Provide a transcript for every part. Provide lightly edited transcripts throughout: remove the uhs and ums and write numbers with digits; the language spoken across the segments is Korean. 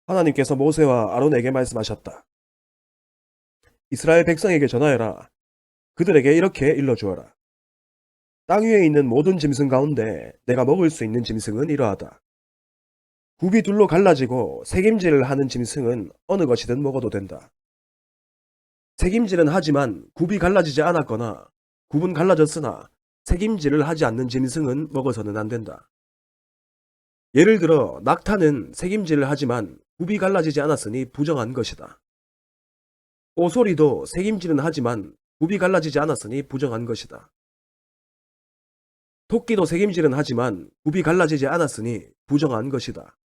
하나님께서 모세와 아론에게 말씀하셨다. 이스라엘 백성에게 전하여라. 그들에게 이렇게 일러주어라. 땅 위에 있는 모든 짐승 가운데 내가 먹을 수 있는 짐승은 이러하다. 굽이 둘로 갈라지고 색임질을 하는 짐승은 어느 것이든 먹어도 된다. 색임질은 하지만 굽이 갈라지지 않았거나 굽은 갈라졌으나 색임질을 하지 않는 짐승은 먹어서는 안 된다. 예를 들어 낙타는 색임질을 하지만 굽이 갈라지지 않았으니 부정한 것이다. 오소리도 색임질은 하지만 굽이 갈라지지 않았으니 부정한 것이다. 토끼도 색임질은 하지만 굽이 갈라지지 않았으니 부정한 것이다.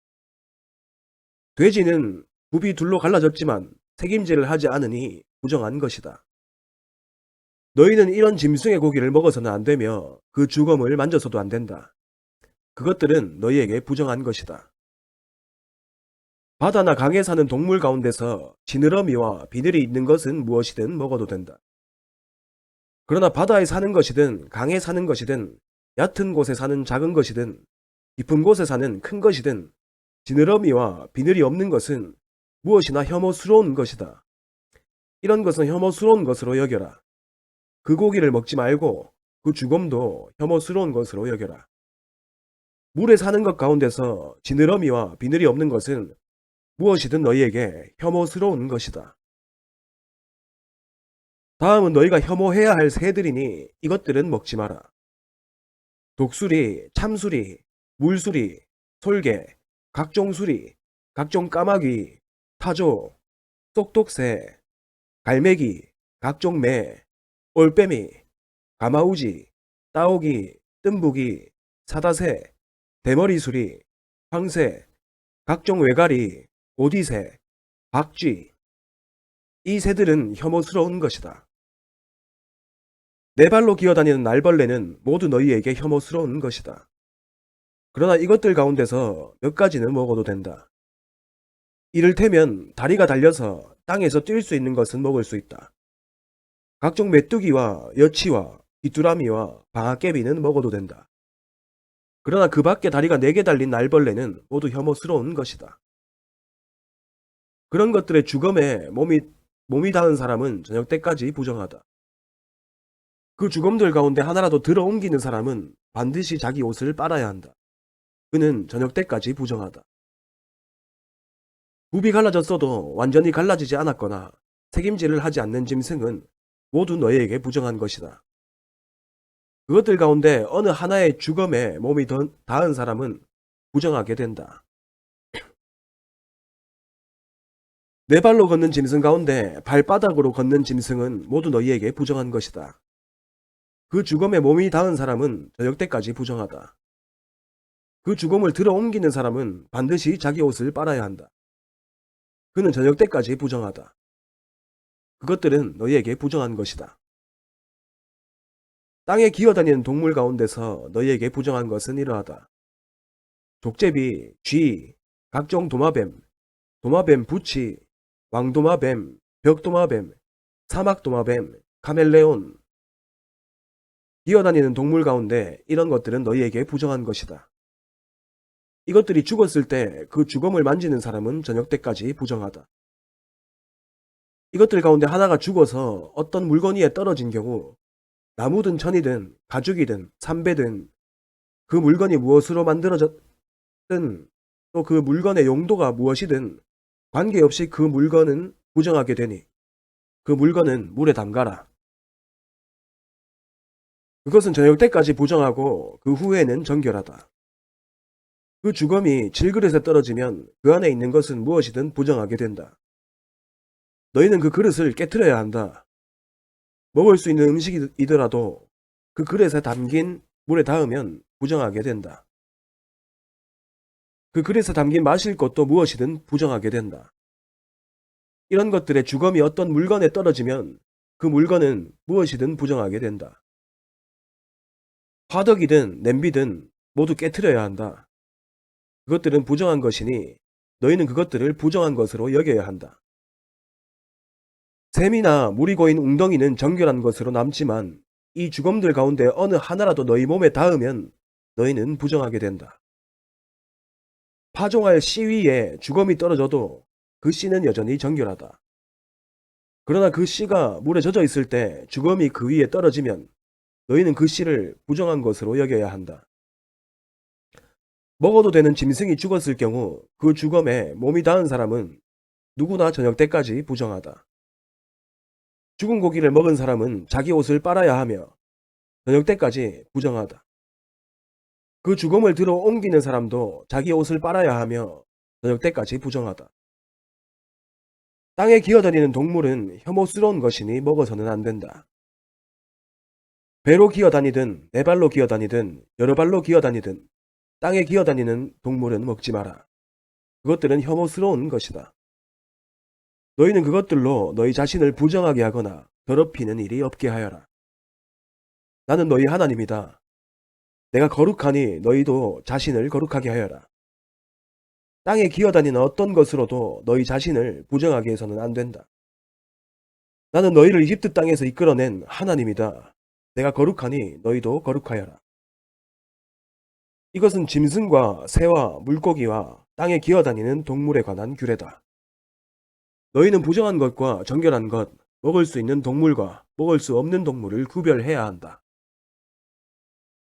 돼지는 굽이 둘로 갈라졌지만 색임질을 하지 않으니 부정한 것이다. 너희는 이런 짐승의 고기를 먹어서는 안 되며 그 주검을 만져서도 안 된다. 그것들은 너희에게 부정한 것이다. 바다나 강에 사는 동물 가운데서 지느러미와 비늘이 있는 것은 무엇이든 먹어도 된다. 그러나 바다에 사는 것이든 강에 사는 것이든 얕은 곳에 사는 작은 것이든 깊은 곳에 사는 큰 것이든 지느러미와 비늘이 없는 것은 무엇이나 혐오스러운 것이다. 이런 것은 혐오스러운 것으로 여겨라. 그 고기를 먹지 말고 그 주검도 혐오스러운 것으로 여겨라. 물에 사는 것 가운데서 지느러미와 비늘이 없는 것은 무엇이든 너희에게 혐오스러운 것이다. 다음은 너희가 혐오해야 할 새들이니 이것들은 먹지 마라. 독수리, 참수리, 물수리, 솔개, 각종 수리, 각종 까마귀, 타조, 쏙독새, 갈매기, 각종 매, 올빼미, 가마우지, 따오기, 뜸부기, 사다새, 대머리수리, 황새, 각종 외가리, 오디새, 박쥐. 이 새들은 혐오스러운 것이다. 네 발로 기어다니는 날벌레는 모두 너희에게 혐오스러운 것이다. 그러나 이것들 가운데서 몇 가지는 먹어도 된다. 이를테면 다리가 달려서 땅에서 뛸 수 있는 것은 먹을 수 있다. 각종 메뚜기와 여치와 귀뚜라미와 방아깨비는 먹어도 된다. 그러나 그 밖에 다리가 4개 달린 날벌레는 모두 혐오스러운 것이다. 그런 것들의 주검에 몸이 닿은 사람은 저녁 때까지 부정하다. 그 주검들 가운데 하나라도 들어 옮기는 사람은 반드시 자기 옷을 빨아야 한다. 그는 저녁 때까지 부정하다. 굽이 갈라졌어도 완전히 갈라지지 않았거나 책임질을 하지 않는 짐승은 모두 너희에게 부정한 것이다. 그것들 가운데 어느 하나의 주검에 몸이 닿은 사람은 부정하게 된다. 네 발로 걷는 짐승 가운데 발바닥으로 걷는 짐승은 모두 너희에게 부정한 것이다. 그 주검에 몸이 닿은 사람은 저녁 때까지 부정하다. 그 주검을 들어 옮기는 사람은 반드시 자기 옷을 빨아야 한다. 그는 저녁 때까지 부정하다. 그것들은 너희에게 부정한 것이다. 땅에 기어다니는 동물 가운데서 너희에게 부정한 것은 이러하다. 족제비, 쥐, 각종 도마뱀, 도마뱀 부치, 왕도마뱀, 벽도마뱀, 사막도마뱀, 카멜레온. 기어다니는 동물 가운데 이런 것들은 너희에게 부정한 것이다. 이것들이 죽었을 때 그 주검을 만지는 사람은 저녁 때까지 부정하다. 이것들 가운데 하나가 죽어서 어떤 물건 위에 떨어진 경우 나무든 천이든 가죽이든 삼배든 그 물건이 무엇으로 만들어졌든 또 그 물건의 용도가 무엇이든 관계없이 그 물건은 부정하게 되니 그 물건은 물에 담가라. 그것은 저녁 때까지 부정하고 그 후에는 정결하다. 그 주검이 질그릇에 떨어지면 그 안에 있는 것은 무엇이든 부정하게 된다. 너희는 그 그릇을 깨트려야 한다. 먹을 수 있는 음식이더라도 그 그릇에 담긴 물에 닿으면 부정하게 된다. 그 그릇에 담긴 마실 것도 무엇이든 부정하게 된다. 이런 것들의 주검이 어떤 물건에 떨어지면 그 물건은 무엇이든 부정하게 된다. 화덕이든 냄비든 모두 깨트려야 한다. 그것들은 부정한 것이니 너희는 그것들을 부정한 것으로 여겨야 한다. 샘이나 물이 고인 웅덩이는 정결한 것으로 남지만 이 주검들 가운데 어느 하나라도 너희 몸에 닿으면 너희는 부정하게 된다. 파종할 씨 위에 주검이 떨어져도 그 씨는 여전히 정결하다. 그러나 그 씨가 물에 젖어 있을 때 주검이 그 위에 떨어지면 너희는 그 씨를 부정한 것으로 여겨야 한다. 먹어도 되는 짐승이 죽었을 경우 그 주검에 몸이 닿은 사람은 누구나 저녁 때까지 부정하다. 죽은 고기를 먹은 사람은 자기 옷을 빨아야 하며 저녁 때까지 부정하다. 그 주검을 들어 옮기는 사람도 자기 옷을 빨아야 하며 저녁 때까지 부정하다. 땅에 기어다니는 동물은 혐오스러운 것이니 먹어서는 안 된다. 배로 기어다니든 네 발로 기어다니든 여러 발로 기어다니든 땅에 기어다니는 동물은 먹지 마라. 그것들은 혐오스러운 것이다. 너희는 그것들로 너희 자신을 부정하게 하거나 더럽히는 일이 없게 하여라. 나는 너희 하나님이다. 내가 거룩하니 너희도 자신을 거룩하게 하여라. 땅에 기어다니는 어떤 것으로도 너희 자신을 부정하게 해서는 안 된다. 나는 너희를 이집트 땅에서 이끌어낸 하나님이다. 내가 거룩하니 너희도 거룩하여라. 이것은 짐승과 새와 물고기와 땅에 기어다니는 동물에 관한 규례다. 너희는 부정한 것과 정결한 것, 먹을 수 있는 동물과 먹을 수 없는 동물을 구별해야 한다.